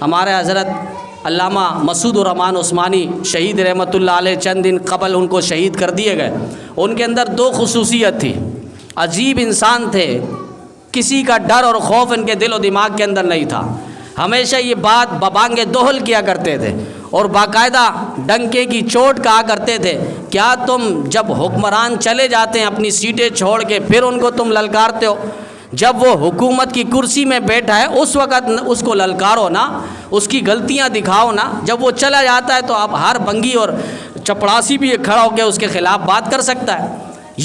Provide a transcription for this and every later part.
ہمارے حضرت علامہ مسعود الرحمن عثمانی شہید رحمۃ اللہ علیہ چند دن قبل ان کو شہید کر دیے گئے۔ ان کے اندر دو خصوصیت تھی، عجیب انسان تھے، کسی کا ڈر اور خوف ان کے دل و دماغ کے اندر نہیں تھا، ہمیشہ یہ بات ببانگ دوہل کیا کرتے تھے اور باقاعدہ ڈنکے کی چوٹ کہا کرتے تھے، کیا تم جب حکمران چلے جاتے ہیں اپنی سیٹیں چھوڑ کے پھر ان کو تم للکارتے ہو؟ جب وہ حکومت کی کرسی میں بیٹھا ہے اس وقت اس کو للکارو نا، اس کی غلطیاں دکھاؤ نا، جب وہ چلا جاتا ہے تو اب ہر بنگی اور چپڑاسی بھی کھڑا ہو کے اس کے خلاف بات کر سکتا ہے۔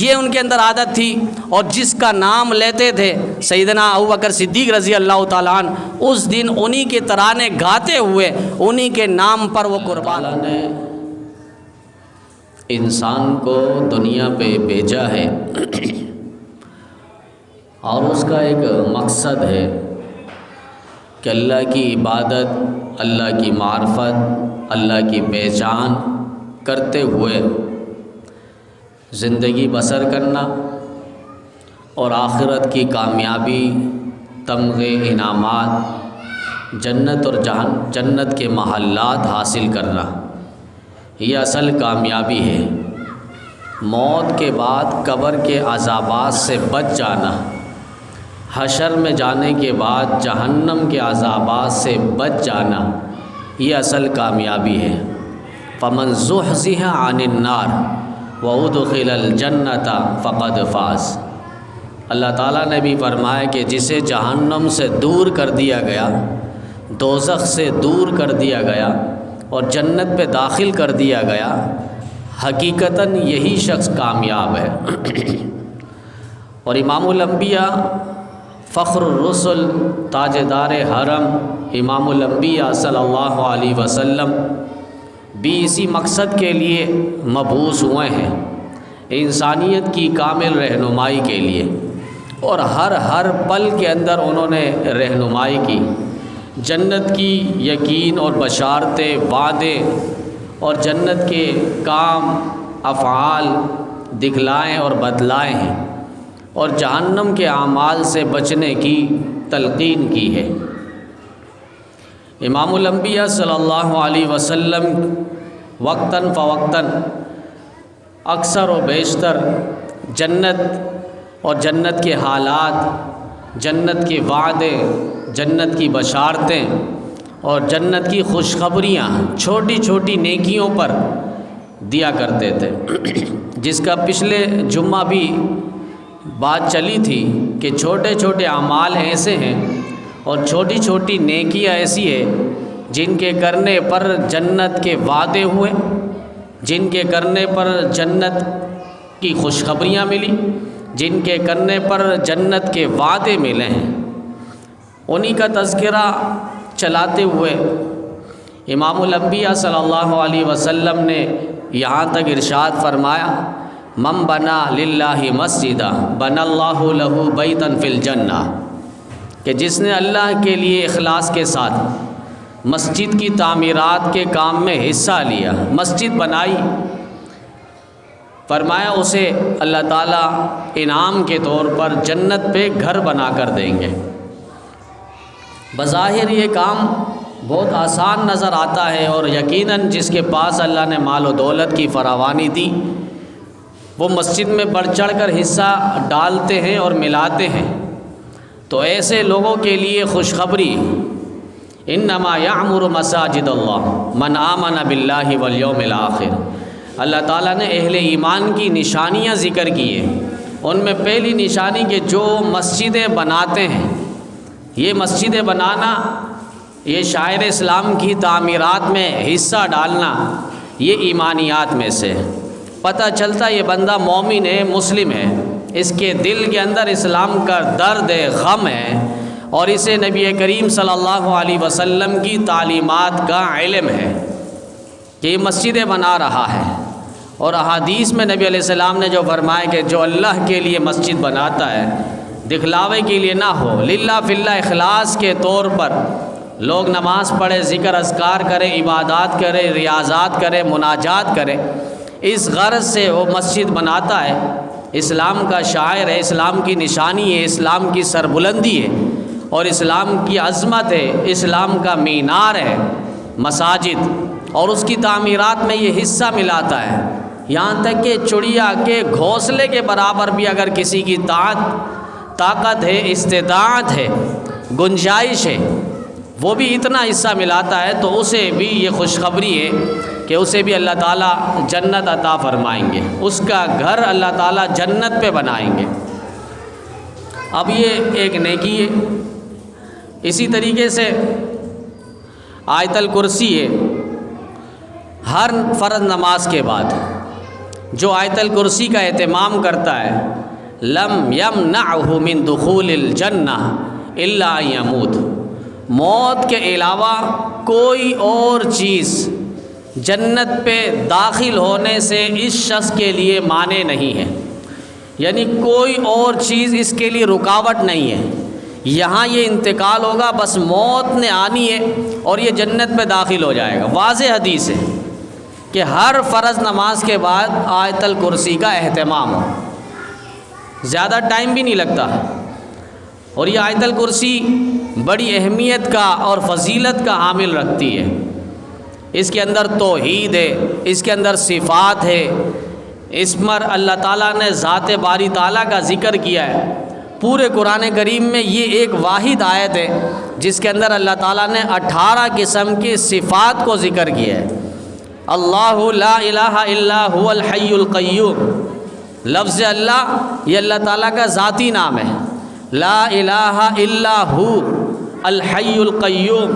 یہ ان کے اندر عادت تھی، اور جس کا نام لیتے تھے سیدنا ابوبکر صدیق رضی اللہ تعالیٰ عنہ، اس دن انہی کے ترانے گاتے ہوئے انہی کے نام پر وہ قربان نے انسان کو دنیا پہ بھیجا ہے اور اس کا ایک مقصد ہے کہ اللہ کی عبادت، اللہ کی معرفت، اللہ کی پہچان کرتے ہوئے زندگی بسر کرنا اور آخرت کی کامیابی، تمغے، انعامات، جنت اور جنت کے محلات حاصل کرنا، یہ اصل کامیابی ہے۔ موت کے بعد قبر کے عذابات سے بچ جانا، حشر میں جانے کے بعد جہنم کے عذابات سے بچ جانا، یہ اصل کامیابی ہے۔ فمن زحزح عن النار وادخل الجنۃ فقد فاز۔ اللہ تعالیٰ نے بھی فرمایا کہ جسے جہنم سے دور کر دیا گیا، دوزخ سے دور کر دیا گیا اور جنت پہ داخل کر دیا گیا، حقیقتاً یہی شخص کامیاب ہے۔ اور امام الانبیاء، فخر الرسل، تاجدار حرم امام الانبیاء صلی اللہ علیہ وسلم بھی اسی مقصد کے لیے مبعوث ہوئے ہیں، انسانیت کی کامل رہنمائی کے لیے، اور ہر پل کے اندر انہوں نے رہنمائی کی، جنت کی یقین اور بشارتیں، وعدے اور جنت کے کام افعال دکھلائے اور بتلائے ہیں، اور جہنم کے اعمال سے بچنے کی تلقین کی ہے۔ امام الانبیاء صلی اللہ علیہ وسلم وقتاً فوقتاً اکثر و بیشتر جنت اور جنت کے حالات، جنت کے وعدے، جنت کی بشارتیں اور جنت کی خوشخبریاں چھوٹی چھوٹی نیکیوں پر دیا کرتے تھے، جس کا پچھلے جمعہ بھی بات چلی تھی کہ چھوٹے چھوٹے اعمال ایسے ہیں اور چھوٹی چھوٹی نیکیاں ایسی ہے جن کے کرنے پر جنت کے وعدے ہوئے، جن کے کرنے پر جنت کی خوشخبریاں ملی، جن کے کرنے پر جنت کے وعدے ملے ہیں، انہی کا تذکرہ چلاتے ہوئے امام الانبیاء صلی اللہ علیہ وسلم نے یہاں تک ارشاد فرمایا، من بنا للہ مسجدہ بنا اللہ لہ بیتا فی الجنہ، کہ جس نے اللہ کے لیے اخلاص کے ساتھ مسجد کی تعمیرات کے کام میں حصہ لیا، مسجد بنائی، فرمایا اسے اللہ تعالیٰ انعام کے طور پر جنت پہ گھر بنا کر دیں گے۔ بظاہر یہ کام بہت آسان نظر آتا ہے، اور یقیناً جس کے پاس اللہ نے مال و دولت کی فراوانی دی وہ مسجد میں بڑھ چڑھ کر حصہ ڈالتے ہیں اور ملاتے ہیں، تو ایسے لوگوں کے لیے خوشخبری، انما یعمر مساجد اللہ من آمن باللہ والیوم الآخر۔ اللہ تعالیٰ نے اہل ایمان کی نشانیاں ذکر کی ہیں، ان میں پہلی نشانی کہ جو مسجدیں بناتے ہیں، یہ مسجدیں بنانا، یہ شاعر اسلام کی تعمیرات میں حصہ ڈالنا، یہ ایمانیات میں سے پتہ چلتا یہ بندہ مومن ہے، مسلم ہے، اس کے دل کے اندر اسلام کا درد ہے، غم ہے، اور اسے نبی کریم صلی اللہ علیہ وسلم کی تعلیمات کا علم ہے کہ یہ مسجدیں بنا رہا ہے۔ اور احادیث میں نبی علیہ السلام نے جو فرمایا کہ جو اللہ کے لیے مسجد بناتا ہے، دکھلاوے کے لیے نہ ہو، للہ فی اللہ اخلاص کے طور پر لوگ نماز پڑھے، ذکر اذکار کرے، عبادات کرے، ریاضات کرے، مناجات کرے، اس غرض سے وہ مسجد بناتا ہے، اسلام کا شاعر ہے، اسلام کی نشانی ہے، اسلام کی سربلندی ہے، اور اسلام کی عظمت ہے، اسلام کا مینار ہے مساجد، اور اس کی تعمیرات میں یہ حصہ ملاتا ہے، یہاں تک کہ چڑیا کے گھونسلے کے برابر بھی اگر کسی کی طاقت ہے، استطاعت ہے، گنجائش ہے، وہ بھی اتنا حصہ ملاتا ہے، تو اسے بھی یہ خوشخبری ہے کہ اسے بھی اللہ تعالیٰ جنت عطا فرمائیں گے، اس کا گھر اللہ تعالیٰ جنت پہ بنائیں گے۔ اب یہ ایک نیکی ہے۔ اسی طریقے سے آیت الکرسی ہے، ہر فرض نماز کے بعد جو آیت الکرسی کا اہتمام کرتا ہے، لم یمنعہ من دخول الجنہ الا ان یموت، موت کے علاوہ کوئی اور چیز جنت پہ داخل ہونے سے اس شخص کے لیے مانع نہیں ہے، یعنی کوئی اور چیز اس کے لیے رکاوٹ نہیں ہے، یہاں یہ انتقال ہوگا، بس موت نے آنی ہے اور یہ جنت پہ داخل ہو جائے گا۔ واضح حدیث ہے کہ ہر فرض نماز کے بعد آیت الکرسی کا اہتمام ہو، زیادہ ٹائم بھی نہیں لگتا، اور یہ آیت الکرسی بڑی اہمیت کا اور فضیلت کا حامل رکھتی ہے۔ اس کے اندر توحید ہے، اس کے اندر صفات ہے، اس پر اللہ تعالیٰ نے ذات باری تعالیٰ کا ذکر کیا ہے۔ پورے قرآن کریم میں یہ ایک واحد آیت ہے جس کے اندر اللہ تعالیٰ نے 18 قسم کی صفات کو ذکر کیا ہے۔ اللہ لا الہ الا هو الحی القیوم، لفظ اللہ یہ اللہ تعالیٰ کا ذاتی نام ہے، لا الہ الا هو الحی القیوم،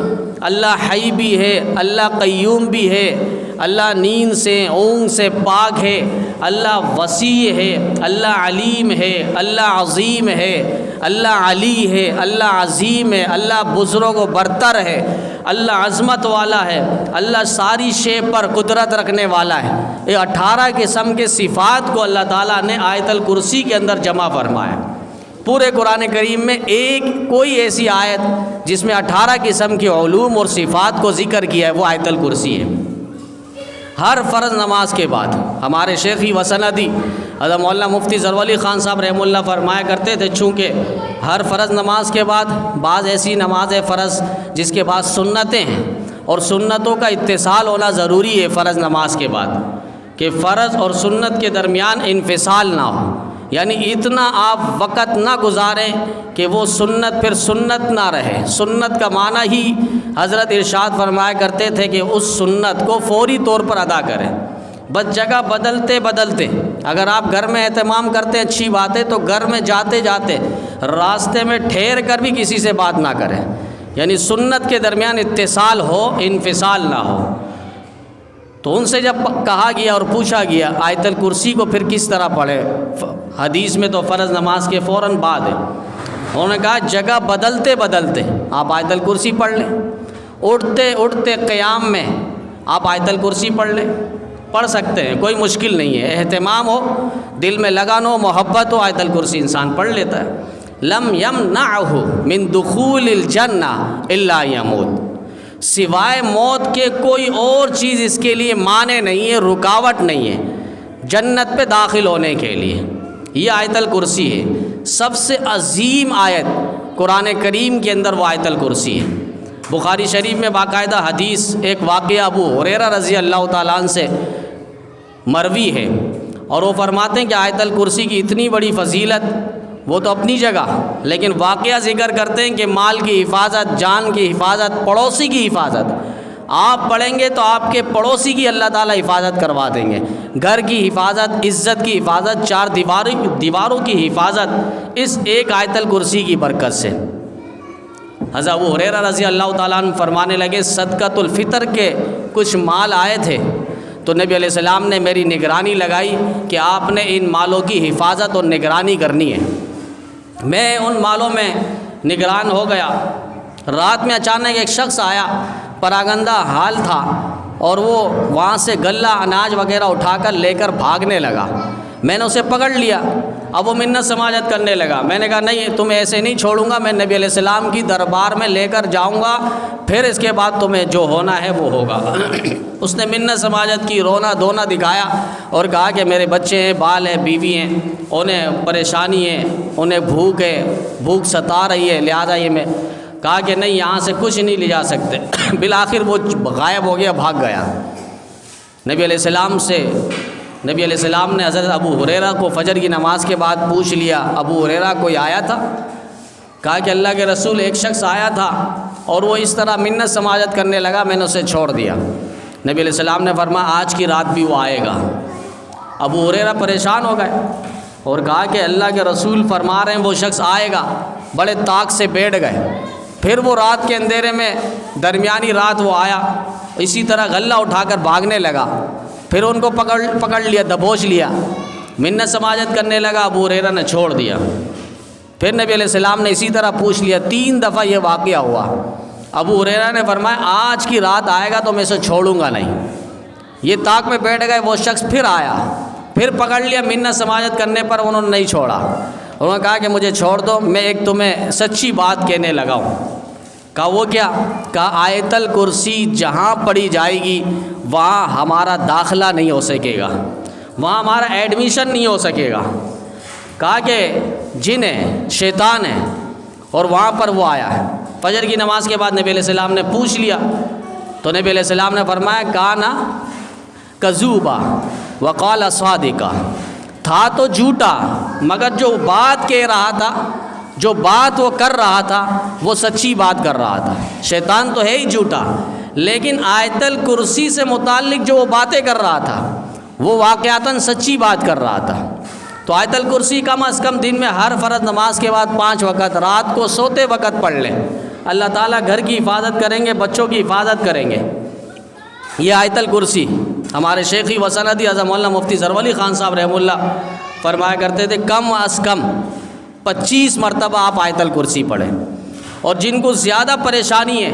اللہ حی بھی ہے، اللہ قیوم بھی ہے، اللہ نیند سے اونگ سے پاک ہے، اللہ وسیع ہے، اللہ علیم ہے، اللہ عظیم ہے، اللہ علی ہے، اللہ عظیم ہے، اللہ بزرگ و برتر ہے، اللہ عظمت والا ہے، اللہ ساری شے پر قدرت رکھنے والا ہے۔ یہ 18 قسم کے صفات کو اللہ تعالیٰ نے آیت الکرسی کے اندر جمع فرمایا۔ پورے قرآن کریم میں کوئی ایسی آیت جس میں 18 قسم کے علوم اور صفات کو ذکر کیا ہے وہ آیت الکرسی ہے۔ ہر فرض نماز کے بعد ہمارے شیخی و سندی حضرت مولانا مفتی ظفر علی خان صاحب رحمہ اللہ فرمایا کرتے تھے، چونکہ ہر فرض نماز کے بعد بعض ایسی نماز فرض جس کے بعد سنتیں ہیں، اور سنتوں کا اتصال ہونا ضروری ہے فرض نماز کے بعد، کہ فرض اور سنت کے درمیان انفصال نہ ہو، یعنی اتنا آپ وقت نہ گزاریں کہ وہ سنت پھر سنت نہ رہے۔ سنت کا معنی ہی حضرت ارشاد فرمایا کرتے تھے کہ اس سنت کو فوری طور پر ادا کریں، بس جگہ بدلتے بدلتے، اگر آپ گھر میں اہتمام کرتے ہیں اچھی بات ہے، تو گھر میں جاتے جاتے راستے میں ٹھہر کر بھی کسی سے بات نہ کریں، یعنی سنت کے درمیان اتصال ہو، انفصال نہ ہو۔ تو ان سے جب کہا گیا اور پوچھا گیا آیت الکرسی کو پھر کس طرح پڑھے، حدیث میں تو فرض نماز کے فوراً بعد ہے، انہوں نے کہا جگہ بدلتے بدلتے آپ آیت الکرسی پڑھ لیں، اٹھتے اٹھتے قیام میں آپ آیت الکرسی پڑھ لیں، پڑھ سکتے ہیں، کوئی مشکل نہیں ہے، اہتمام ہو، دل میں لگن ہو، محبت ہو، آیت الکرسی انسان پڑھ لیتا ہے۔ لم یمنعہ من دخول الجنہ الا یموت، سوائے موت کے کوئی اور چیز اس کے لیے مانع نہیں ہے، رکاوٹ نہیں ہے جنت پہ داخل ہونے کے لیے۔ یہ آیت الکرسی ہے، سب سے عظیم آیت قرآن کریم کے اندر وہ آیت الکرسی ہے۔ بخاری شریف میں باقاعدہ حدیث ایک واقعہ ابو ہریرہ رضی اللہ تعالیٰ عنہ سے مروی ہے، اور وہ فرماتے ہیں کہ آیت الکرسی کی اتنی بڑی فضیلت وہ تو اپنی جگہ، لیکن واقعہ ذکر کرتے ہیں کہ مال کی حفاظت، جان کی حفاظت، پڑوسی کی حفاظت، آپ پڑھیں گے تو آپ کے پڑوسی کی اللہ تعالیٰ حفاظت کروا دیں گے، گھر کی حفاظت، عزت کی حفاظت، چار دیواروں کی حفاظت اس ایک آیت الکرسی کی برکت سے۔ حضرت ابو ہریرہ رضی اللہ تعالیٰ عنہ فرمانے لگے صدقۃ الفطر کے کچھ مال آئے تھے، تو نبی علیہ السلام نے میری نگرانی لگائی کہ آپ نے ان مالوں کی حفاظت اور نگرانی کرنی ہے۔ میں ان مالوں میں نگران ہو گیا، رات میں اچانک ایک شخص آیا، پراگندہ حال تھا، اور وہ وہاں سے غلہ اناج وغیرہ اٹھا کر لے کر بھاگنے لگا۔ میں نے اسے پکڑ لیا، اب وہ منت سماجت کرنے لگا. میں نے کہا نہیں تمہیں ایسے نہیں چھوڑوں گا, میں نبی علیہ السلام کی دربار میں لے کر جاؤں گا, پھر اس کے بعد تمہیں جو ہونا ہے وہ ہوگا. اس نے منت سماجت کی, رونا دھونا دکھایا اور کہا کہ میرے بچے ہیں, بال ہیں, بیوی ہیں, انہیں پریشانی ہے, انہیں بھوک ہے, بھوک ستا رہی ہے, لہٰذا یہ میں کہا کہ نہیں یہاں سے کچھ نہیں لے جا سکتے. بالآخر وہ غائب ہو گیا, بھاگ گیا. نبی علیہ السلام نے حضرت ابو ہریرہ کو فجر کی نماز کے بعد پوچھ لیا. ابو ہریرہ کوئی آیا تھا؟ کہا کہ اللہ کے رسول ایک شخص آیا تھا اور وہ اس طرح منت سماجت کرنے لگا, میں نے اسے چھوڑ دیا. نبی علیہ السلام نے فرمایا آج کی رات بھی وہ آئے گا. ابو ہریرہ پریشان ہو گئے اور کہا کہ اللہ کے رسول فرما رہے ہیں وہ شخص آئے گا. بڑے طاق سے بیٹھ گئے. پھر وہ رات کے اندھیرے میں درمیانی رات وہ آیا, اسی طرح غلہ اٹھا کر بھاگنے لگا. پھر ان کو پکڑ لیا, دبوچ لیا, منت سماجت کرنے لگا. ابو ہریرہ نے چھوڑ دیا. پھر نبی علیہ السلام نے اسی طرح پوچھ لیا. 3 دفعہ یہ واقعہ ہوا. ابو ہریرہ نے فرمایا آج کی رات آئے گا تو میں اسے چھوڑوں گا نہیں. یہ طاق میں بیٹھ گئے. وہ شخص پھر آیا, پھر پکڑ لیا. منت سماجت کرنے پر انہوں نے نہیں چھوڑا. انہوں نے کہا کہ مجھے چھوڑ دو, میں ایک تمہیں سچی بات کہنے لگا ہوں. کہا وہ کیا؟ کہا آیت الکرسی جہاں پڑھی جائے گی وہاں ہمارا داخلہ نہیں ہو سکے گا, وہاں ہمارا ایڈمیشن نہیں ہو سکے گا. کہا کہ جن ہے, شیطان ہے, اور وہاں پر وہ آیا ہے. فجر کی نماز کے بعد نبی علیہ السلام نے پوچھ لیا تو نبی علیہ السلام نے فرمایا کانا کذوبا وقال صادقا, تھا تو جھوٹا مگر جو بات کہہ رہا تھا, جو بات وہ کر رہا تھا وہ سچی بات کر رہا تھا. شیطان تو ہے ہی جھوٹا, لیکن آیت الکرسی سے متعلق جو وہ باتیں کر رہا تھا وہ واقعتاً سچی بات کر رہا تھا. تو آیت الکرسی کم از کم دن میں ہر فرض نماز کے بعد 5 وقت, رات کو سوتے وقت پڑھ لیں. اللہ تعالیٰ گھر کی حفاظت کریں گے, بچوں کی حفاظت کریں گے. یہ آیت الکرسی ہمارے شیخی وسندی اعظم مولانا مفتی ظفر علی خان صاحب رحمہ اللہ فرمایا کرتے تھے کم از کم 25 مرتبہ آپ آیت الکرسی پڑھیں, اور جن کو زیادہ پریشانی ہے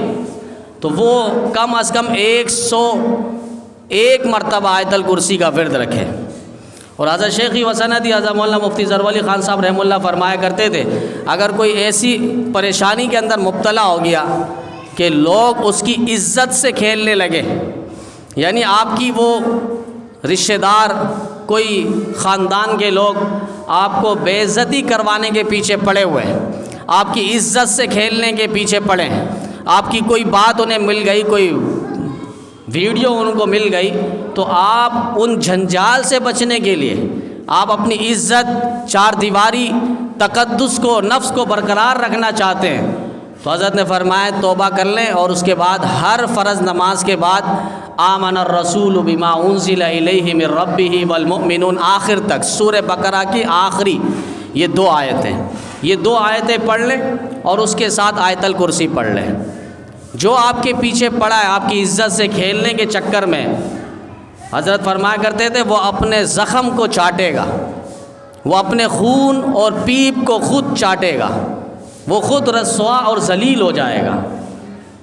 تو وہ کم از کم 101 مرتبہ آیت الکرسی کا ورد رکھیں. اور حضرت شیخی وسندی اعظم مولانا مفتی ظفر علی خان صاحب رحمہ اللہ فرمایا کرتے تھے اگر کوئی ایسی پریشانی کے اندر مبتلا ہو گیا کہ لوگ اس کی عزت سے کھیلنے لگے, یعنی آپ کی وہ رشتہ دار, کوئی خاندان کے لوگ آپ کو بے عزتی کروانے کے پیچھے پڑے ہوئے ہیں, آپ کی عزت سے کھیلنے کے پیچھے پڑے ہیں, آپ کی کوئی بات انہیں مل گئی, کوئی ویڈیو ان کو مل گئی, تو آپ ان جھنجال سے بچنے کے لیے آپ اپنی عزت, 4 دیواری, تقدس کو, نفس کو برقرار رکھنا چاہتے ہیں تو حضرت نے فرمایا توبہ کر لیں, اور اس کے بعد ہر فرض نماز کے بعد آمن الرسول بما انزل الیہ من ربہ والمؤمنون آخر تک سورہ بقرہ کی آخری یہ 2 آیتیں, یہ 2 آیتیں پڑھ لیں اور اس کے ساتھ آیت الکرسی پڑھ لیں. جو آپ کے پیچھے پڑا ہے آپ کی عزت سے کھیلنے کے چکر میں, حضرت فرمایا کرتے تھے وہ اپنے زخم کو چاٹے گا, وہ اپنے خون اور پیپ کو خود چاٹے گا, وہ خود رسوا اور ذلیل ہو جائے گا.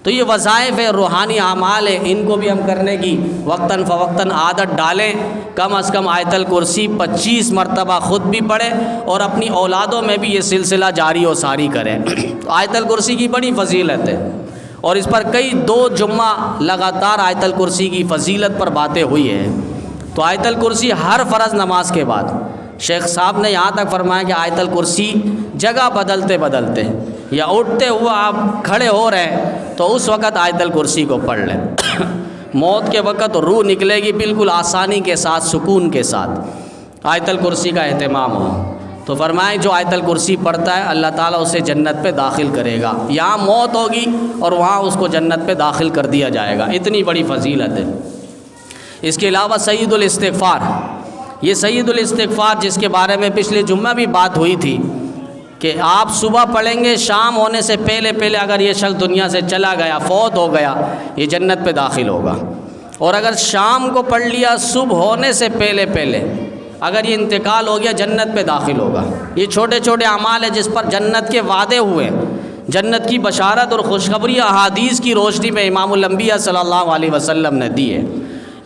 تو یہ وظائف ہے, روحانی اعمال ہے, ان کو بھی ہم کرنے کی وقتاً فوقتاً عادت ڈالیں. کم از کم آیت الکرسی 25 مرتبہ خود بھی پڑھیں اور اپنی اولادوں میں بھی یہ سلسلہ جاری و ساری کریں. تو آیت الکرسی کی بڑی فضیلت ہے, اور اس پر کئی 2 جمعہ لگاتار آیت الکرسی کی فضیلت پر باتیں ہوئی ہیں. تو آیت الکرسی ہر فرض نماز کے بعد, شیخ صاحب نے یہاں تک فرمایا کہ آیت الکرسی جگہ بدلتے بدلتے یا اٹھتے ہوئے آپ کھڑے ہو رہے ہیں تو اس وقت آیت الکرسی کو پڑھ لیں. موت کے وقت روح نکلے گی بالکل آسانی کے ساتھ, سکون کے ساتھ, آیت الکرسی کا اہتمام ہو. تو فرمائیں جو آیت الکرسی پڑھتا ہے اللہ تعالیٰ اسے جنت پہ داخل کرے گا. یہاں موت ہوگی اور وہاں اس کو جنت پہ داخل کر دیا جائے گا. اتنی بڑی فضیلت ہے. اس کے علاوہ سید الاستغفار, یہ سید الاستغفار جس کے بارے میں پچھلے جمعہ بھی بات ہوئی تھی کہ آپ صبح پڑھیں گے, شام ہونے سے پہلے اگر یہ شخص دنیا سے چلا گیا, فوت ہو گیا, یہ جنت پہ داخل ہوگا. اور اگر شام کو پڑھ لیا صبح ہونے سے پہلے اگر یہ انتقال ہو گیا جنت پہ داخل ہوگا. یہ چھوٹے چھوٹے اعمال ہیں جس پر جنت کے وعدے ہوئے, جنت کی بشارت اور خوشخبری احادیث کی روشنی میں امام الانبیاء صلی اللہ علیہ وسلم نے دی ہے.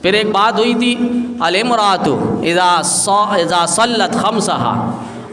پھر ایک بات ہوئی تھی, الامرأۃ اذا صلت خمسہا,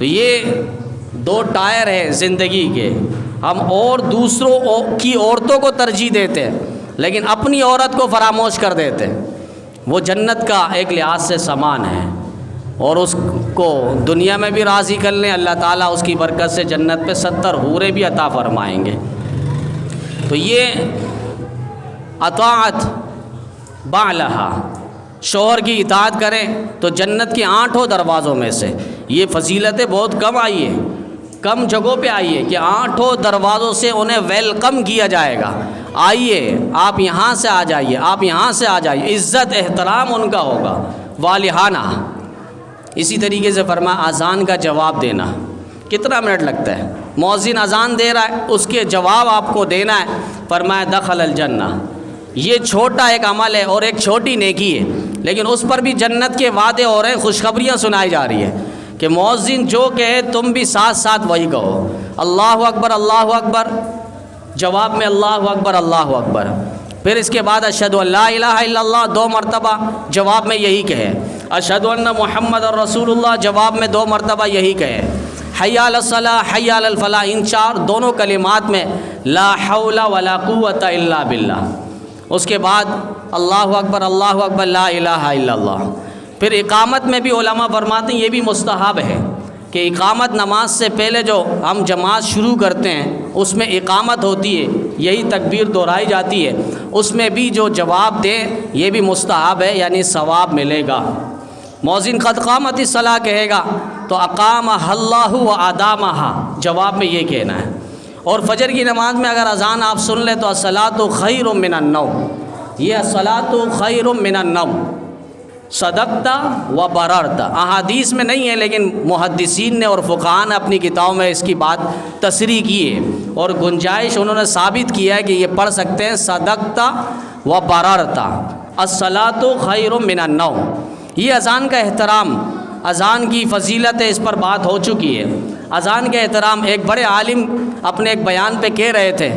تو یہ دو ٹائر ہیں زندگی کے. ہم اور دوسروں کی عورتوں کو ترجیح دیتے ہیں لیکن اپنی عورت کو فراموش کر دیتے ہیں. وہ جنت کا ایک لحاظ سے سامان ہے اور اس کو دنیا میں بھی راضی کر لیں اللہ تعالیٰ اس کی برکت سے جنت پہ 70 حوریں بھی عطا فرمائیں گے. تو یہ اطاعت بعلہا، شوہر کی اطاعت کریں تو جنت کے 8 دروازوں میں سے یہ فضیلتیں بہت کم آئی ہے، کم جگہوں پہ آئی ہے کہ 8 دروازوں سے انہیں ویلکم کیا جائے گا. آئیے، آپ یہاں سے آ جائیے، آپ یہاں سے آ جائیے، عزت احترام ان کا ہوگا والہانہ. اسی طریقے سے فرمایا اذان کا جواب دینا. کتنا منٹ لگتا ہے؟ مؤذن اذان دے رہا ہے، اس کے جواب آپ کو دینا ہے. فرمایا دخل الجنہ. یہ چھوٹا ایک عمل ہے اور ایک چھوٹی نیکی ہے لیکن اس پر بھی جنت کے وعدے ہو رہے ہیں، خوشخبریاں سنائی جا رہی ہے کہ مؤذن جو کہے تم بھی ساتھ ساتھ وہی کہو. اللہ اکبر اللہ اکبر، جواب میں اللہ اکبر اللہ اکبر. پھر اس کے بعد اشہد ان لا الہ الا اللہ 2 مرتبہ، جواب میں یہی کہے. اشہد ان محمد رسول اللہ، جواب میں 2 مرتبہ یہی کہے. حی علی الصلاۃ حی علی الفلاح، ان 4 دونوں کلمات میں لا حول ولا قوۃ الا باللہ. اس کے بعد اللہ اکبر لا الہ الا اللہ. پھر اقامت میں بھی علماء فرماتے ہیں یہ بھی مستحب ہے کہ اقامت نماز سے پہلے جو ہم جماعت شروع کرتے ہیں اس میں اقامت ہوتی ہے، یہی تکبیر دہرائی جاتی ہے، اس میں بھی جو جواب دے یہ بھی مستحب ہے، یعنی ثواب ملے گا. مؤذن قد قامت الصلاۃ کہے گا تو اقامہ اللہ و ادامہا، جواب میں یہ کہنا ہے. اور فجر کی نماز میں اگر اذان آپ سن لیں تو الصلاۃ خیر من النوم، یہ الصلاۃ خیر من النوم، صدقت و بررت. احادیث میں نہیں ہے لیکن محدثین نے اور فقہاء نے اپنی کتابوں میں اس کی بات تصریح کی ہے اور گنجائش انہوں نے ثابت کیا ہے کہ یہ پڑھ سکتے ہیں صدقت و بررت، الصلاۃ خیر من النوم. یہ اذان کا احترام، اذان کی فضیلت ہے، اس پر بات ہو چکی ہے. اذان کے احترام ایک بڑے عالم اپنے ایک بیان پہ کہہ رہے تھے،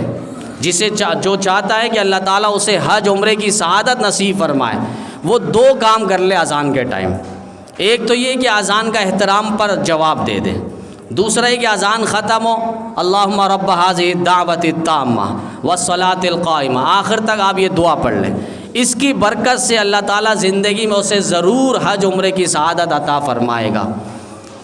جسے جو چاہتا ہے کہ اللہ تعالیٰ اسے حج عمرے کی سعادت نصیب فرمائے وہ 2 کام کر لے اذان کے ٹائم. ایک تو یہ کہ اذان کا احترام پر جواب دے دے، دوسرا یہ کہ اذان ختم ہو اللہم رب ھذہ الدعوۃ التامہ والصلاۃ القائمہ، آخر تک آپ یہ دعا پڑھ لیں. اس کی برکت سے اللہ تعالیٰ زندگی میں اسے ضرور حج عمرے کی سعادت عطا فرمائے گا.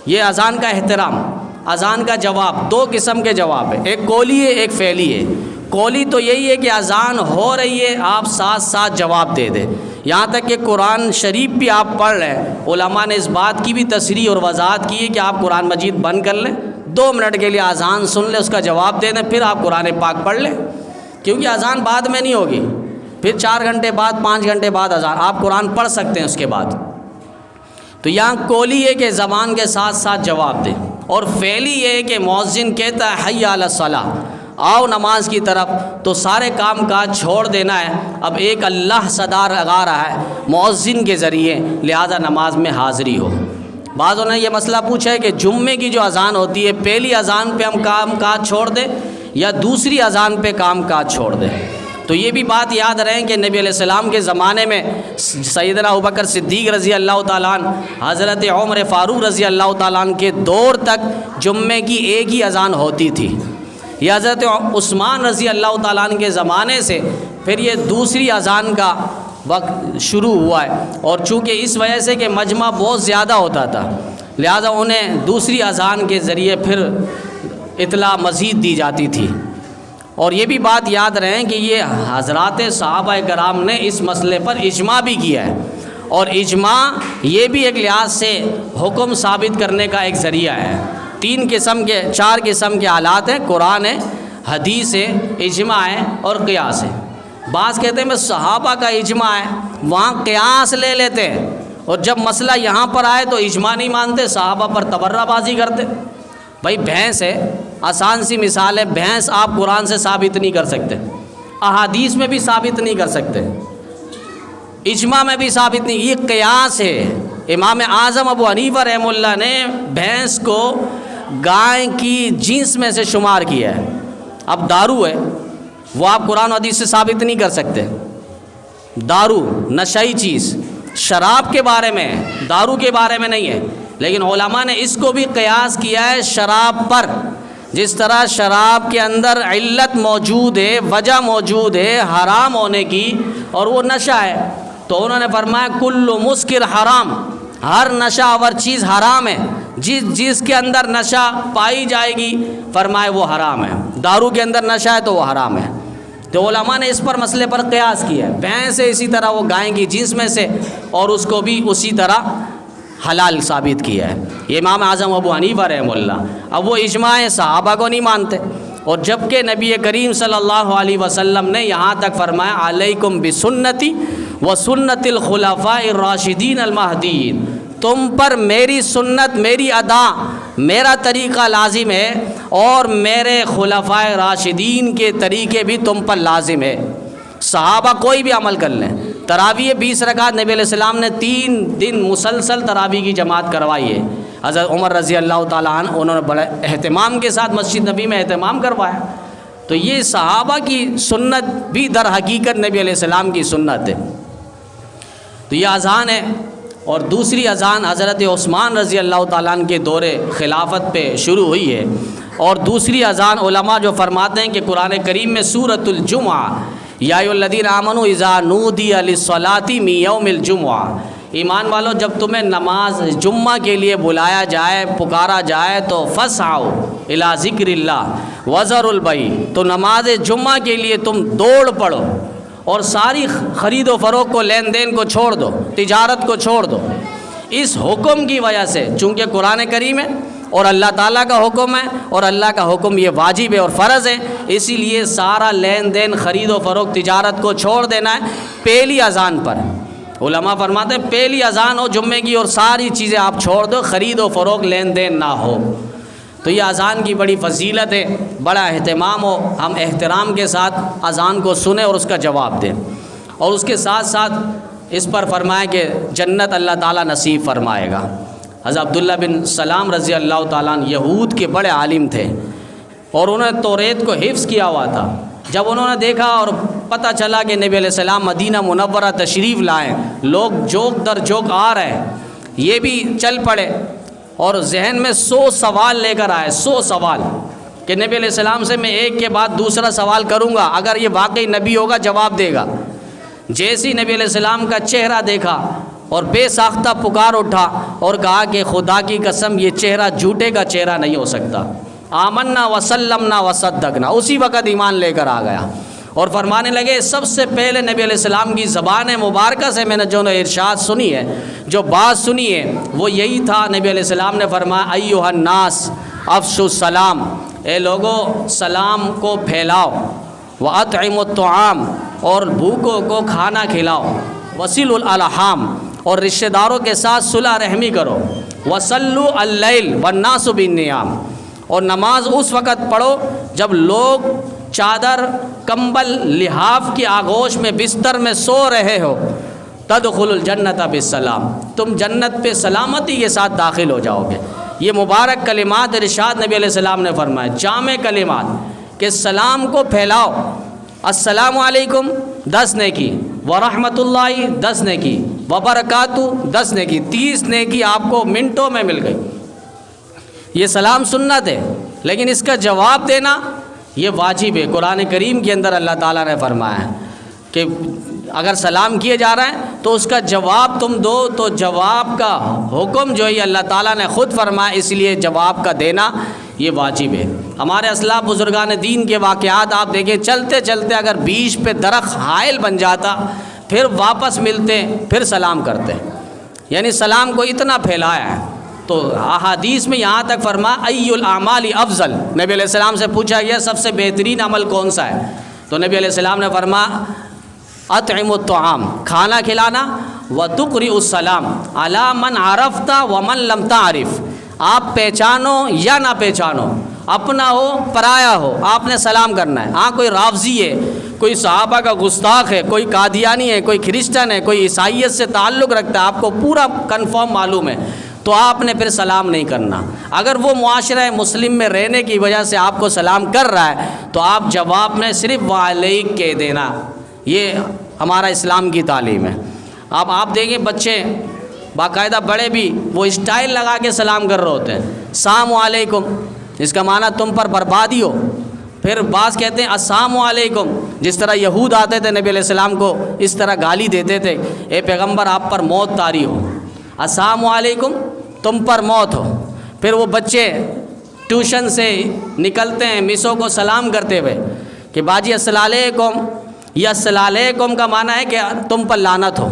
یہ اذان کا احترام. اذان کا جواب 2 قسم کے جواب ہے، ایک قولی ہے ایک فعلی ہے. قولی تو یہی ہے کہ اذان ہو رہی ہے آپ ساتھ ساتھ جواب دے دیں. یہاں تک کہ قرآن شریف بھی آپ پڑھ رہے ہیں، علماء نے اس بات کی بھی تصریح اور وضاحت کی ہے کہ آپ قرآن مجید بند کر لیں، 2 منٹ کے لیے اذان سن لیں، اس کا جواب دے دیں، پھر آپ قرآن پاک پڑھ لیں، کیونکہ اذان بعد میں نہیں ہوگی. پھر 4 گھنٹے بعد 5 گھنٹے بعد اذان، آپ قرآن پڑھ سکتے ہیں اس کے بعد. تو یہاں قولی ہے کہ زبان کے ساتھ ساتھ جواب دیں، اور فعلی یہ ہے کہ مؤذن کہتا ہے حی علی الصلاۃ، آؤ نماز کی طرف، تو سارے کام کاج چھوڑ دینا ہے. اب ایک اللہ صدا لگا رہا ہے مؤذن کے ذریعے، لہذا نماز میں حاضری ہو. بعضوں نے یہ مسئلہ پوچھا ہے کہ جمعے کی جو اذان ہوتی ہے پہلی اذان پہ ہم کام کاج چھوڑ دیں یا دوسری اذان پہ کام کاج چھوڑ دیں. تو یہ بھی بات یاد رہیں کہ نبی علیہ السلام کے زمانے میں سیدنا ابوبکر صدیق رضی اللہ تعالیٰ عنہ، حضرت عمر فاروق رضی اللہ تعالیٰ عنہ کے دور تک جمعے کی ایک ہی اذان ہوتی تھی. یہ حضرت عثمان رضی اللہ تعالیٰ عنہ کے زمانے سے پھر یہ دوسری اذان کا وقت شروع ہوا ہے، اور چونکہ اس وجہ سے کہ مجمع بہت زیادہ ہوتا تھا لہذا انہیں دوسری اذان کے ذریعے پھر اطلاع مزید دی جاتی تھی. اور یہ بھی بات یاد رہیں کہ یہ حضرات صحابہ کرام نے اس مسئلے پر اجماع بھی کیا ہے، اور اجماع یہ بھی ایک لحاظ سے حکم ثابت کرنے کا ایک ذریعہ ہے. 4 قسم کے حالات ہیں، قرآن ہے، حدیث ہے، اجماع ہے اور قیاس ہے. بعض کہتے ہیں میں صحابہ کا اجماع ہے، وہاں قیاس لے لیتے ہیں، اور جب مسئلہ یہاں پر آئے تو اجماع نہیں مانتے، صحابہ پر تبرہ بازی کرتے. بھائی بھینس ہے، آسان سی مثال ہے، بھینس آپ قرآن سے ثابت نہیں کر سکتے، احادیث میں بھی ثابت نہیں کر سکتے، اجماع میں بھی ثابت نہیں، یہ قیاس ہے. امام اعظم ابو حنیفہ رحمہ اللہ نے بھینس کو گائے کی جنس میں سے شمار کیا ہے. اب دارو ہے، وہ آپ قرآن و حدیث سے ثابت نہیں کر سکتے. دارو نشئی چیز، شراب کے بارے میں، دارو کے بارے میں نہیں ہے، لیکن علماء نے اس کو بھی قیاس کیا ہے شراب پر. جس طرح شراب کے اندر علت موجود ہے، وجہ موجود ہے حرام ہونے کی، اور وہ نشہ ہے، تو انہوں نے فرمایا کل مسکر حرام، ہر نشہ آور چیز حرام ہے. جس کے اندر نشہ پائی جائے گی فرمائے وہ حرام ہے. دارو کے اندر نشہ ہے تو وہ حرام ہے. تو علماء نے اس پر مسئلے پر قیاس کیا ہے. بھینس ہے اسی طرح وہ گائے کی جنس میں سے، اور اس کو بھی اسی طرح حلال ثابت کیا ہے. یہ امام اعظم ابو حنیفہ رحمہ اللہ. اب وہ اجماع صحابہ کو نہیں مانتے، اور جبکہ نبی کریم صلی اللہ علیہ وسلم نے یہاں تک فرمایا علیکم بسنتی و سنت الخلفاء الراشدین المہدیین، تم پر میری سنت، میری ادا، میرا طریقہ لازم ہے، اور میرے خلفائے راشدین کے طریقے بھی تم پر لازم ہے. صحابہ کوئی بھی عمل کر لیں. تراویح 20 رکعت نبی علیہ السلام نے 3 دن مسلسل تراویح کی جماعت کروائی ہے. حضرت عمر رضی اللہ تعالیٰ عنہ انہوں نے بڑے اہتمام کے ساتھ مسجد نبی میں اہتمام کروایا. تو یہ صحابہ کی سنت بھی در حقیقت نبی علیہ السلام کی سنت ہے. تو یہ اذان ہے. اور دوسری اذان حضرت عثمان رضی اللہ تعالیٰ عنہ کے دور خلافت پہ شروع ہوئی ہے. اور دوسری اذان علماء جو فرماتے ہیں کہ قرآن کریم میں سورۃ الجمعہ یا ایھا الذین آمنوا اذا نودی للصلاۃ من یوم الجمعہ، ایمان والو جب تمہیں نماز جمعہ کے لیے بلایا جائے، پکارا جائے تو فسعوا الی ذکر اللہ وذروا البیع، تو نماز جمعہ کے لیے تم دوڑ پڑو اور ساری خرید و فروخت کو، لین دین کو چھوڑ دو، تجارت کو چھوڑ دو. اس حکم کی وجہ سے، چونکہ قرآن کریم ہے اور اللہ تعالیٰ کا حکم ہے، اور اللہ کا حکم یہ واجب ہے اور فرض ہے، اسی لیے سارا لین دین، خرید و فروخت، تجارت کو چھوڑ دینا ہے پہلی اذان پر. علماء فرماتے ہیں پہلی اذان ہو جمعے کی اور ساری چیزیں آپ چھوڑ دو، خرید و فروخت، لین دین نہ ہو. تو یہ اذان کی بڑی فضیلت ہے، بڑا اہتمام ہو، ہم احترام کے ساتھ اذان کو سنیں اور اس کا جواب دیں. اور اس کے ساتھ ساتھ اس پر فرمائے کہ جنت اللہ تعالیٰ نصیب فرمائے گا. حضرت عبداللہ بن سلام رضی اللہ تعالیٰ عنہ یہود کے بڑے عالم تھے، اور انہوں نے توریت کو حفظ کیا ہوا تھا. جب انہوں نے دیکھا اور پتہ چلا کہ نبی علیہ السلام مدینہ منورہ تشریف لائیں، لوگ جوک در جوک آ رہے ہیں، یہ بھی چل پڑے اور ذہن میں 100 سوال لے کر آئے. 100 سوال کہ نبی علیہ السلام سے میں ایک کے بعد دوسرا سوال کروں گا، اگر یہ واقعی نبی ہوگا جواب دے گا. جیسی نبی علیہ السلام کا چہرہ دیکھا اور بے ساختہ پکار اٹھا اور کہا کہ خدا کی قسم یہ چہرہ جھوٹے کا چہرہ نہیں ہو سکتا. آمنا وسلمنا وصدقنا، اسی وقت ایمان لے کر آ گیا اور فرمانے لگے سب سے پہلے نبی علیہ السلام کی زبان مبارکہ سے میں نے جو ارشاد سنی ہے، جو بات سنی ہے، وہ یہی تھا. نبی علیہ السلام نے فرمایا ایھا الناس افشوا السلام، اے لوگو سلام کو پھیلاؤ، واطعموا الطعام، اور بھوکوں کو کھانا کھلاؤ، وصلوا الارحام، اور رشتہ داروں کے ساتھ صلح رحمی کرو، وصلوا اللیل والناس بالنیام، اور نماز اس وقت پڑھو جب لوگ چادر، کمبل، لحاف کی آغوش میں بستر میں سو رہے ہو. تدخل الجنت بالسلام، تم جنت پہ سلامتی کے ساتھ داخل ہو جاؤ گے. یہ مبارک کلمات ارشاد نبی علیہ السلام نے فرمائے، جامع کلمات کہ سلام کو پھیلاؤ. السلام علیکم 10 نیکی، ورحمۃ اللہ 10 نیکی، وبرکاتہ 10 نیکی، 30 نیکی آپ کو منٹوں میں مل گئی. یہ سلام سنت ہے، لیکن اس کا جواب دینا یہ واجب ہے. قرآن کریم کے اندر اللہ تعالیٰ نے فرمایا ہے کہ اگر سلام کیے جا رہا ہے تو اس کا جواب تم دو. تو جواب کا حکم جو ہے اللہ تعالیٰ نے خود فرمایا، اس لیے جواب کا دینا یہ واجب ہے. ہمارے اسلاف بزرگان دین کے واقعات آپ دیکھیں، چلتے چلتے اگر بیچ پہ درخت حائل بن جاتا، پھر واپس ملتے، پھر سلام کرتے، یعنی سلام کو اتنا پھیلایا ہے. تو احادیث میں یہاں تک فرما ای الاعمال افضل، نبی علیہ السلام سے پوچھا گیا سب سے بہترین عمل کون سا ہے، تو نبی علیہ السلام نے فرما اطعم الطعام، کھانا کھلانا، وتقرئ السلام علی من عرفت ومن لم تعرف، آپ پہچانو یا نہ پہچانو، اپنا ہو پرایا ہو، آپ نے سلام کرنا ہے. ہاں کوئی رافضی ہے، کوئی صحابہ کا گستاخ ہے، کوئی قادیانی ہے، کوئی کرسچن ہے، کوئی عیسائیت سے تعلق رکھتا ہے، آپ کو پورا کنفرم معلوم ہے، تو آپ نے پھر سلام نہیں کرنا. اگر وہ معاشرہ مسلم میں رہنے کی وجہ سے آپ کو سلام کر رہا ہے تو آپ جواب میں صرف وعلیک کہہ دینا. یہ ہمارا اسلام کی تعلیم ہے. اب آپ دیکھیں باقاعدہ بڑے بھی وہ اسٹائل لگا کے سلام کر رہے ہوتے ہیں، السلام علیکم، اس کا معنی تم پر بربادی ہو۔ پھر بعض کہتے ہیں السلام علیکم، جس طرح یہود آتے تھے نبی علیہ السلام کو اس طرح گالی دیتے تھے، اے پیغمبر آپ پر موت طاری ہو، السلام علیکم تم پر موت ہو۔ پھر وہ بچے ٹیوشن سے نکلتے ہیں مسوں کو سلام کرتے ہوئے کہ باجی السلام علیکم، یہ السلام علیکم کا معنی ہے کہ تم پر لعنت ہو۔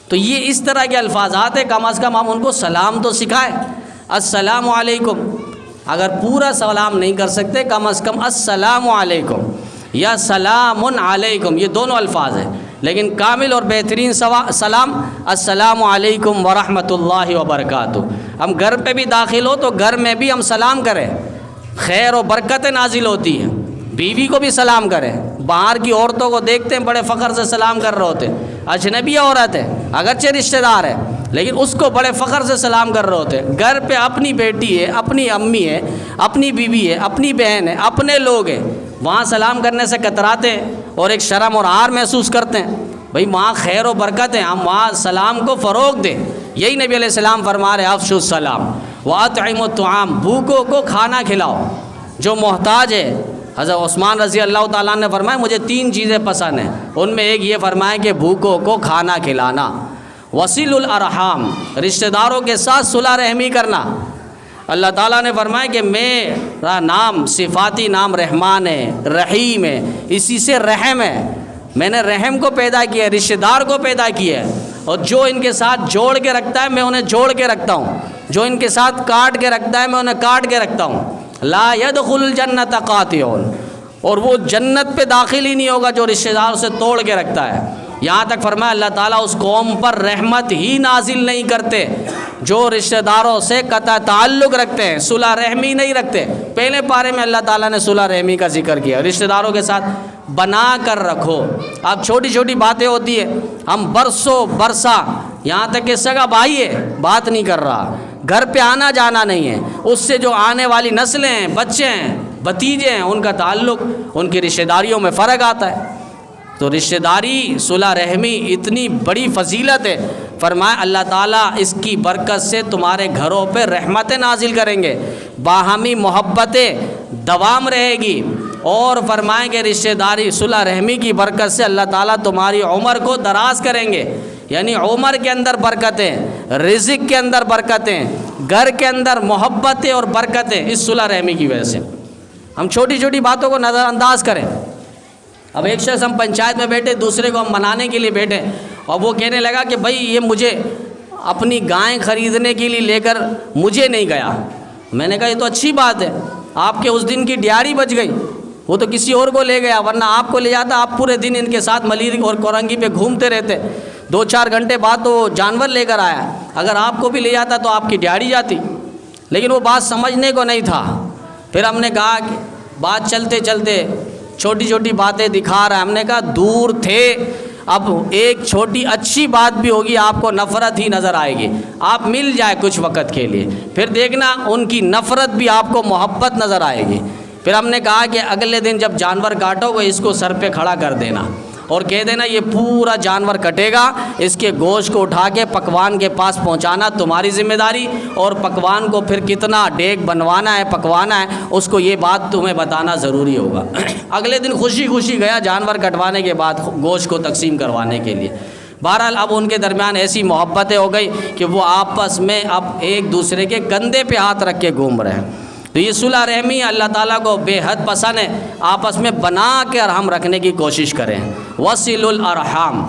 تو یہ اس طرح کے الفاظات ہیں، کم از کم ہم ان کو سلام تو سکھائیں، السلام علیکم۔ اگر پورا سلام نہیں کر سکتے کم از کم السلام علیکم یا سلام علیکم، یہ دونوں الفاظ ہیں، لیکن کامل اور بہترین سلام السلام علیکم ورحمۃ اللہ وبرکاتہ۔ ہم گھر پہ بھی داخل ہو تو گھر میں بھی ہم سلام کریں، خیر و برکتیں نازل ہوتی ہیں۔ بیوی کو بھی سلام کریں، باہر کی عورتوں کو دیکھتے ہیں بڑے فخر سے سلام کر رہے ہوتے ہیں، اجنبی عورت ہے اگرچہ رشتہ دار ہے لیکن اس کو بڑے فخر سے سلام کر رہے ہوتے ہیں۔ گھر پہ اپنی بیٹی ہے، اپنی امی ہے، اپنی بیوی ہے، اپنی بہن ہے، اپنے لوگ ہیں، وہاں سلام کرنے سے کتراتے ہیں اور ایک شرم اور عار محسوس کرتے ہیں۔ بھئی وہاں خیر و برکت ہے، ہم وہاں سلام کو فروغ دیں۔ یہی نبی علیہ السلام فرما رہے افشوا السلام وَأَطْعِمُوا الطَّعَامَ، بھوکوں کو کھانا کھلاؤ، جو محتاج ہے۔ حضرت عثمان رضی اللہ تعالیٰ نے فرمایا مجھے 3 چیزیں پسند ہیں، ان میں ایک یہ فرمایا کہ بھوکوں کو کھانا کھلانا، وصل الارحام، رشتہ داروں کے ساتھ صلح رحمی کرنا۔ اللہ تعالیٰ نے فرمایا کہ میرا نام صفاتی نام رحمان ہے، رحیم ہے، اسی سے رحم ہے، میں نے رحم کو پیدا کیا ہے، رشتہ دار کو پیدا کیا ہے، اور جو ان کے ساتھ جوڑ کے رکھتا ہے میں انہیں جوڑ کے رکھتا ہوں، جو ان کے ساتھ کاٹ کے رکھتا ہے میں انہیں کاٹ کے رکھتا ہوں۔ لا يدخل الجنت قاطع، اور وہ جنت پہ داخل ہی نہیں ہوگا جو رشتہ دار سے توڑ کے رکھتا ہے۔ یہاں تک فرمایا اللہ تعالیٰ اس قوم پر رحمت ہی نازل نہیں کرتے جو رشتہ داروں سے قطع تعلق رکھتے ہیں، صلح رحمی نہیں رکھتے۔ پہلے پارے میں اللہ تعالیٰ نے صلح رحمی کا ذکر کیا، رشتہ داروں کے ساتھ بنا کر رکھو۔ اب چھوٹی چھوٹی باتیں ہوتی ہیں، ہم برسوں برسا، یہاں تک کہ سگا بھائی ہے بات نہیں کر رہا، گھر پہ آنا جانا نہیں ہے، اس سے جو آنے والی نسلیں ہیں، بچے ہیں، بھتیجے ہیں، ان کا تعلق، ان کی رشتہ داریوں میں فرق آتا ہے۔ تو رشتہ داری صلح رحمی اتنی بڑی فضیلت ہے، فرمایا اللہ تعالیٰ اس کی برکت سے تمہارے گھروں پہ رحمتیں نازل کریں گے، باہمی محبتیں دوام رہے گی، اور فرمائیں کہ رشتہ داری صلح رحمی کی برکت سے اللہ تعالیٰ تمہاری عمر کو دراز کریں گے، یعنی عمر کے اندر برکتیں، رزق کے اندر برکتیں، گھر کے اندر محبتیں اور برکتیں اس صلح رحمی کی وجہ سے۔ ہم چھوٹی چھوٹی باتوں کو نظر انداز کریں۔ اب ایک شخص ہم پنچایت میں بیٹھے، دوسرے کو ہم منانے کے لیے بیٹھے، اور وہ کہنے لگا کہ بھائی یہ مجھے اپنی گائیں خریدنے کے لیے لے کر مجھے نہیں گیا۔ میں نے کہا یہ تو اچھی بات ہے، آپ کے اس دن کی ڈیاری بچ گئی، وہ تو کسی اور کو لے گیا، ورنہ آپ کو لے جاتا، آپ پورے دن ان کے ساتھ ملیر اور کورنگی پہ گھومتے رہتے، 2-4 گھنٹے بعد تو جانور لے کر آیا، اگر آپ کو بھی لے جاتا تو آپ کی ڈیاری جاتی۔ لیکن وہ بات سمجھنے کو نہیں تھا۔ پھر ہم نے کہا کہ بات چلتے چلتے چھوٹی چھوٹی باتیں دکھا رہا ہے، ہم نے کہا دور تھے، اب ایک چھوٹی اچھی بات بھی ہوگی آپ کو نفرت ہی نظر آئے گی، آپ مل جائے کچھ وقت کے لیے، پھر دیکھنا ان کی نفرت بھی آپ کو محبت نظر آئے گی۔ پھر ہم نے کہا کہ اگلے دن جب جانور کاٹو گے اس کو سر پہ کھڑا کر دینا اور کہہ دینا یہ پورا جانور کٹے گا، اس کے گوشت کو اٹھا کے پکوان کے پاس پہنچانا تمہاری ذمہ داری، اور پکوان کو پھر کتنا ڈیگ بنوانا ہے، پکوانا ہے، اس کو یہ بات تمہیں بتانا ضروری ہوگا۔ اگلے دن خوشی خوشی گیا جانور کٹوانے کے بعد گوشت کو تقسیم کروانے کے لیے۔ بہرحال اب ان کے درمیان ایسی محبتیں ہو گئی کہ وہ آپس میں اب ایک دوسرے کے کندھے پہ ہاتھ رکھ کے گھوم رہے ہیں۔ تو یہ صلح رحمی اللہ تعالیٰ کو بے حد پسند ہے، آپس میں بنا کر ہم رکھنے کی کوشش کریں، وصل الارحام۔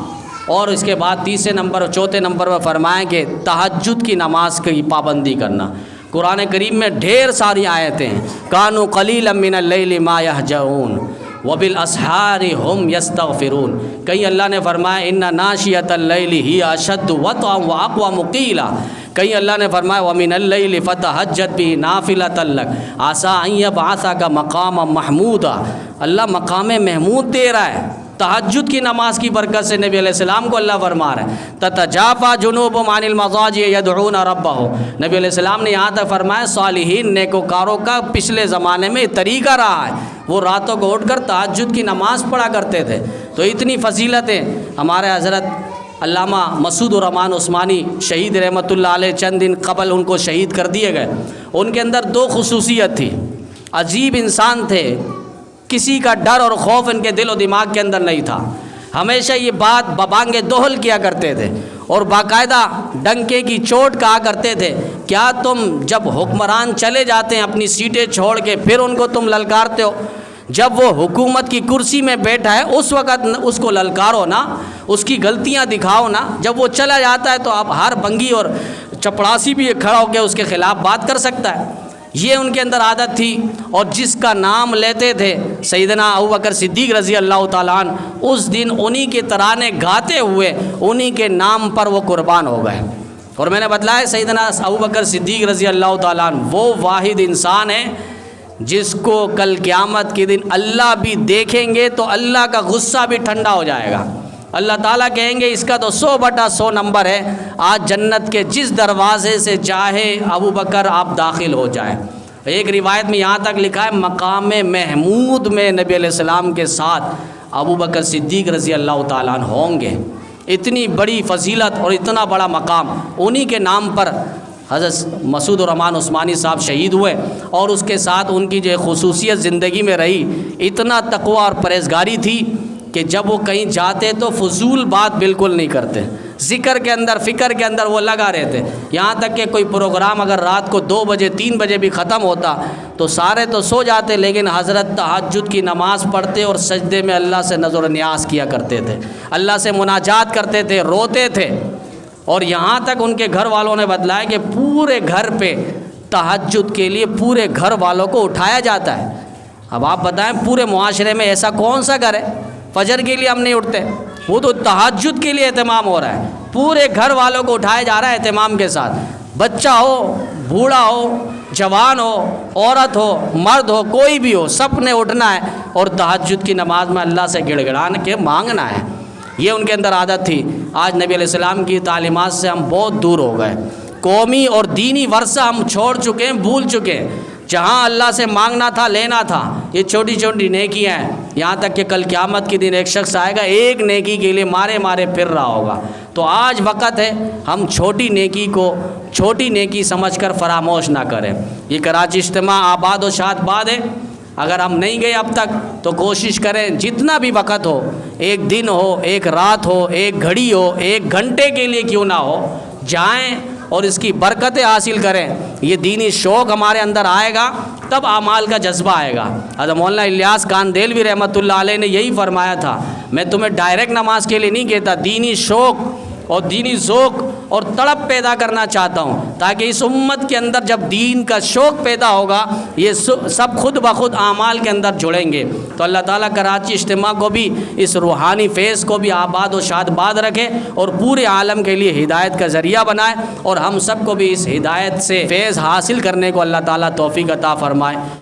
اور اس کے بعد 3 نمبر اور 4 نمبر پر فرمائیں کہ تہجد کی نماز کی پابندی کرنا۔ قرآن کریم میں ڈھیر ساری آیتیں ہیں، کانوا قلیلا من اللیل ما یہجعون وبالاسحار هم یستغفرون۔ کہیں اللہ نے فرمایا ان ناشئۃ اللیل ہی اشد وطئا واقوم قیلا، کہیں اللہ نے فرمایا ومن اللیل فتہجد بہ نافلۃ لک عسیٰ ان یبعثک مقاما محمودا۔ اللہ مقام محمود دے رہا ہے، تہجد کی نماز کی برکت سے نبی علیہ السلام کو اللہ فرما رہا ہے تتجافی جنوبہم عن المضاجع یدعون ربہم۔ نبی علیہ السلام نے یہاں تک فرمایا صالحین نیکوکاروں کا پچھلے زمانے میں طریقہ رہا ہے، وہ راتوں کو اٹھ کر تہجد کی نماز پڑھا کرتے تھے۔ تو اتنی فضیلتیں ہمارے حضرت علامہ مسعود الرحمان عثمانی شہید رحمۃ اللہ علیہ چند دن قبل ان کو شہید کر دیے گئے۔ ان کے اندر دو خصوصیت تھی، عجیب انسان تھے، کسی کا ڈر اور خوف ان کے دل و دماغ کے اندر نہیں تھا، ہمیشہ یہ بات ببانگ دوہل کیا کرتے تھے اور باقاعدہ ڈنکے کی چوٹ کہا کرتے تھے، کیا تم جب حکمران چلے جاتے ہیں اپنی سیٹیں چھوڑ کے پھر ان کو تم للکارتے ہو؟ جب وہ حکومت کی کرسی میں بیٹھا ہے اس وقت اس کو للکارو نا، اس کی غلطیاں دکھاؤ نا، جب وہ چلا جاتا ہے تو اب ہر بنگی اور چپڑاسی بھی کھڑا ہو کے اس کے خلاف بات کر سکتا ہے۔ یہ ان کے اندر عادت تھی، اور جس کا نام لیتے تھے سیدنا ابوبکر صدیق رضی اللہ تعالیٰ عنہ، اس دن انہی کے ترانے گاتے ہوئے انہی کے نام پر وہ قربان ہو گئے۔ اور میں نے بتلایا سیدنا ابوبکر صدیق رضی اللہ تعالیٰ عنہ وہ واحد انسان ہیں جس کو کل قیامت کے دن اللہ بھی دیکھیں گے تو اللہ کا غصہ بھی ٹھنڈا ہو جائے گا۔ اللہ تعالیٰ کہیں گے اس کا تو 100/100 نمبر ہے، آج جنت کے جس دروازے سے چاہے ابو بکر آپ داخل ہو جائیں۔ ایک روایت میں یہاں تک لکھا ہے مقام محمود میں نبی علیہ السلام کے ساتھ ابو بکر صدیق رضی اللہ تعالیٰ عنہ ہوں گے۔ اتنی بڑی فضیلت اور اتنا بڑا مقام، انہی کے نام پر حضرت مسعود الرحمان عثمانی صاحب شہید ہوئے، اور اس کے ساتھ ان کی جو خصوصیت زندگی میں رہی، اتنا تقوی اور پرہیزگاری تھی کہ جب وہ کہیں جاتے تو فضول بات بالکل نہیں کرتے، ذکر کے اندر فکر کے اندر وہ لگا رہتے، یہاں تک کہ کوئی پروگرام اگر رات کو 2 بجے 3 بجے بھی ختم ہوتا تو سارے تو سو جاتے، لیکن حضرت تہجد کی نماز پڑھتے اور سجدے میں اللہ سے نظر و نیاز کیا کرتے تھے، اللہ سے مناجات کرتے تھے، روتے تھے۔ اور یہاں تک ان کے گھر والوں نے بتلایا کہ پورے گھر پہ تہجد کے لیے پورے گھر والوں کو اٹھایا جاتا ہے۔ اب آپ بتائیں پورے معاشرے میں ایسا کون سا گھر ہے فجر کے لیے ہم نہیں اٹھتے؟ وہ تو تہجد کے لیے اہتمام ہو رہا ہے، پورے گھر والوں کو اٹھایا جا رہا ہے اہتمام کے ساتھ، بچہ ہو، بوڑھا ہو، جوان ہو، عورت ہو، مرد ہو، کوئی بھی ہو، سب نے اٹھنا ہے اور تہجد کی نماز میں اللہ سے گڑ گڑان کے مانگنا ہے۔ یہ ان کے اندر عادت تھی۔ آج نبی علیہ السلام کی تعلیمات سے ہم بہت دور ہو گئے، قومی اور دینی ورثہ ہم چھوڑ چکے ہیں، بھول چکے ہیں۔ جہاں اللہ سے مانگنا تھا، لینا تھا، یہ چھوٹی چھوٹی نیکیاں ہیں، یہاں تک کہ کل قیامت کے دن ایک شخص آئے گا ایک نیکی کے لیے مارے مارے پھر رہا ہوگا۔ تو آج وقت ہے ہم چھوٹی نیکی کو چھوٹی نیکی سمجھ کر فراموش نہ کریں۔ یہ کراچی اجتماع آباد و شاد باد ہے، اگر ہم نہیں گئے اب تک تو کوشش کریں جتنا بھی وقت ہو، ایک دن ہو، ایک رات ہو، ایک گھڑی ہو، 1 گھنٹے کے لیے کیوں نہ ہو، جائیں اور اس کی برکتیں حاصل کریں۔ یہ دینی شوق ہمارے اندر آئے گا تب اعمال کا جذبہ آئے گا۔ حضرت مولانا الیاس کاندیلوی رحمۃ اللہ علیہ نے یہی فرمایا تھا، میں تمہیں ڈائریکٹ نماز کے لیے نہیں کہتا، دینی شوق اور دینی ذوق اور تڑپ پیدا کرنا چاہتا ہوں، تاکہ اس امت کے اندر جب دین کا شوق پیدا ہوگا یہ سب خود بخود اعمال کے اندر جڑیں گے۔ تو اللہ تعالیٰ کراچی اجتماع کو بھی اس روحانی فیض کو بھی آباد و شاد باد رکھے اور پورے عالم کے لیے ہدایت کا ذریعہ بنائے، اور ہم سب کو بھی اس ہدایت سے فیض حاصل کرنے کو اللہ تعالیٰ توفیق عطا فرمائے۔